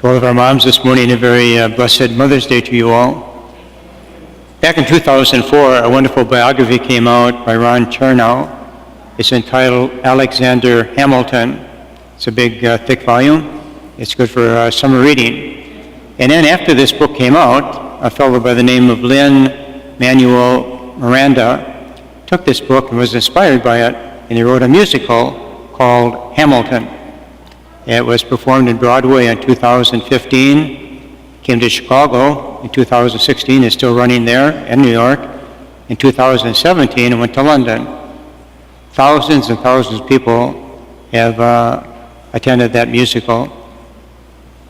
To all of our moms this morning, a very blessed Mother's Day to you all. Back in 2004, a wonderful biography came out by Ron Chernow. It's entitled Alexander Hamilton. It's a big, thick volume. It's good for summer reading. And then after this book came out, a fellow by the name of Lin-Manuel Miranda took this book and was inspired by it, and he wrote a musical called Hamilton. It was performed in Broadway in 2015, came to Chicago in 2016, is still running there, and New York. In 2017, it went to London. Thousands and thousands of people have attended that musical.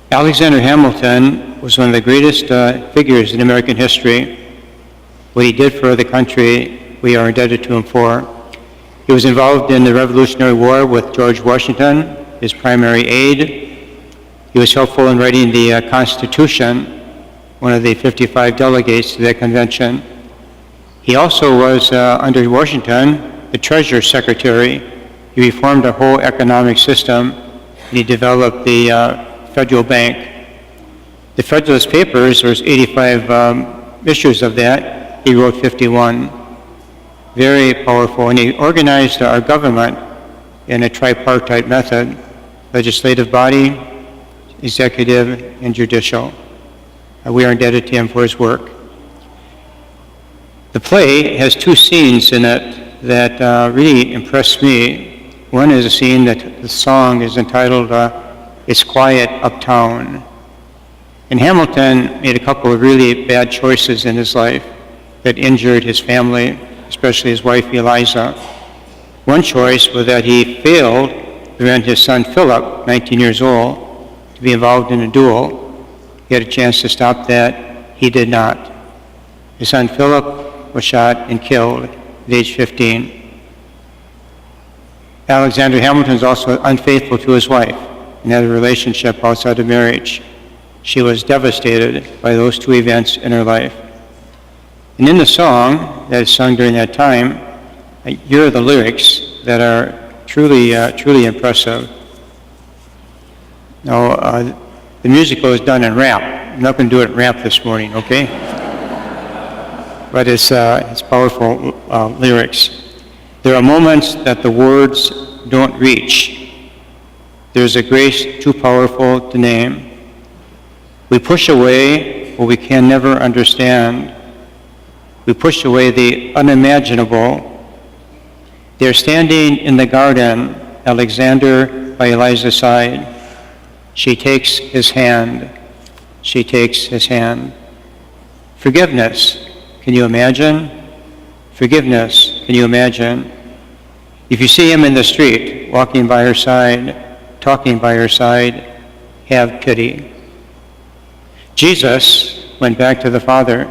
Alexander Hamilton was one of the greatest figures in American history. What he did for the country, we are indebted to him for. He was involved in the Revolutionary War with George Washington, his primary aide. He was helpful in writing the Constitution, one of the 55 delegates to that convention. He also was, under Washington, the Treasury Secretary. He reformed the whole economic system, and he developed the Federal Bank. The Federalist Papers, there's 85 issues of that. He wrote 51. Very powerful, and he organized our government in a tripartite method: legislative body, executive, and judicial. We are indebted to him for his work. The play has two scenes in it that really impressed me. One is a scene that the song is entitled, It's Quiet Uptown. And Hamilton made a couple of really bad choices in his life that injured his family, especially his wife Eliza. One choice was that he failed to prevent his son Philip, 19 years old, to be involved in a duel. He had a chance to stop that. He did not. His son Philip was shot and killed at age 15. Alexander Hamilton was also unfaithful to his wife and had a relationship outside of marriage. She was devastated by those two events in her life. And in the song that is sung during that time, here are the lyrics that are truly impressive. Now, the musical is done in rap. I'm not going to do it in rap this morning, okay? But it's powerful lyrics. There are moments that the words don't reach. There's a grace too powerful to name. We push away what we can never understand. We push away the unimaginable. They're standing in the garden, Alexander by Eliza's side. She takes his hand. She takes his hand. Forgiveness, can you imagine? Forgiveness, can you imagine? If you see him in the street, walking by her side, talking by her side, have pity. Jesus went back to the Father,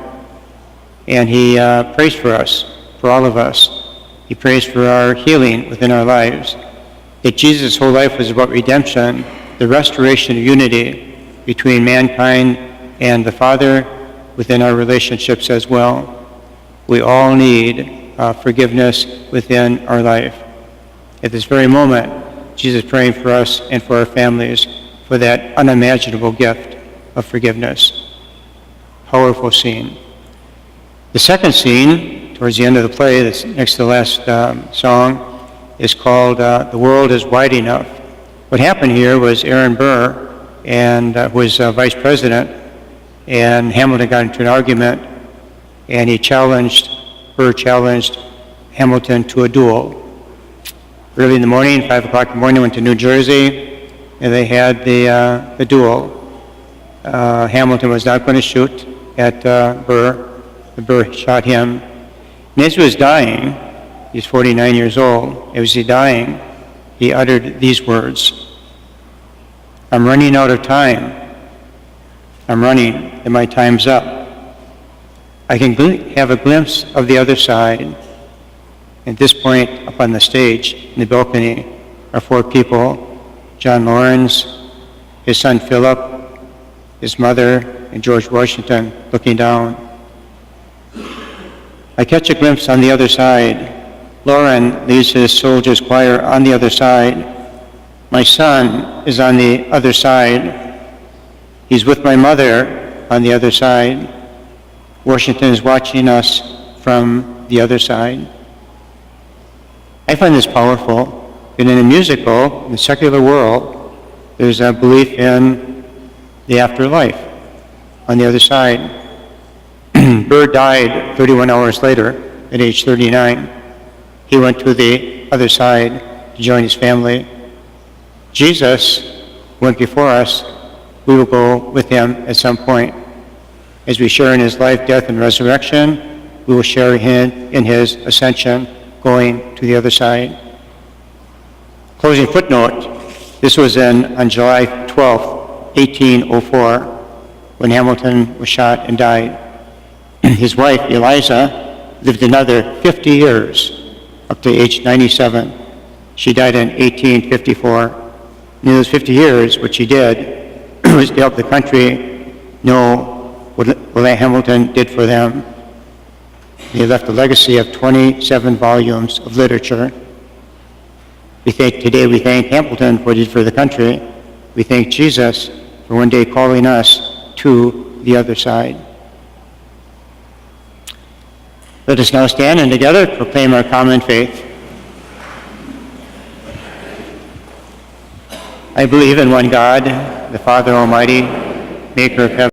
and he prays for us, for all of us. He prays for our healing within our lives. That Jesus' whole life was about redemption, the restoration of unity between mankind and the Father within our relationships as well. We all need forgiveness within our life. At this very moment, Jesus is praying for us and for our families for that unimaginable gift of forgiveness. Powerful scene. The second scene, towards the end of the play, that's next to the last song, is called The World is Wide Enough. What happened here was Aaron Burr was vice president, and Hamilton got into an argument, and Burr challenged Hamilton to a duel. Early in the morning, 5 o'clock in the morning, went to New Jersey, and they had the duel. Hamilton was not going to shoot at Burr. Burr shot him. And as he was dying, he's 49 years old, as he dying, he uttered these words: I'm running out of time. I'm running, and my time's up. I can have a glimpse of the other side. At this point, up on the stage, in the balcony, are 4 people: John Lawrence, his son Philip, his mother, and George Washington looking down. I catch a glimpse on the other side. Lauren leads his soldiers' choir on the other side. My son is on the other side. He's with my mother on the other side. Washington is watching us from the other side. I find this powerful. And in the musical, in the secular world, there's a belief in the afterlife on the other side. Bird died 31 hours later at age 39. He went to the other side to join his family. Jesus went before us. We will go with him at some point. As we share in his life, death, and resurrection, we will share in his ascension, going to the other side. Closing footnote, this was on July 12, 1804, when Hamilton was shot and died. His wife, Eliza, lived another 50 years, up to age 97. She died in 1854. In those 50 years, what she did was to help the country know what Hamilton did for them. He left a legacy of 27 volumes of literature. Today we thank Hamilton for what he did for the country. We thank Jesus for one day calling us to the other side. Let us now stand and together proclaim our common faith. I believe in one God, the Father Almighty, maker of heaven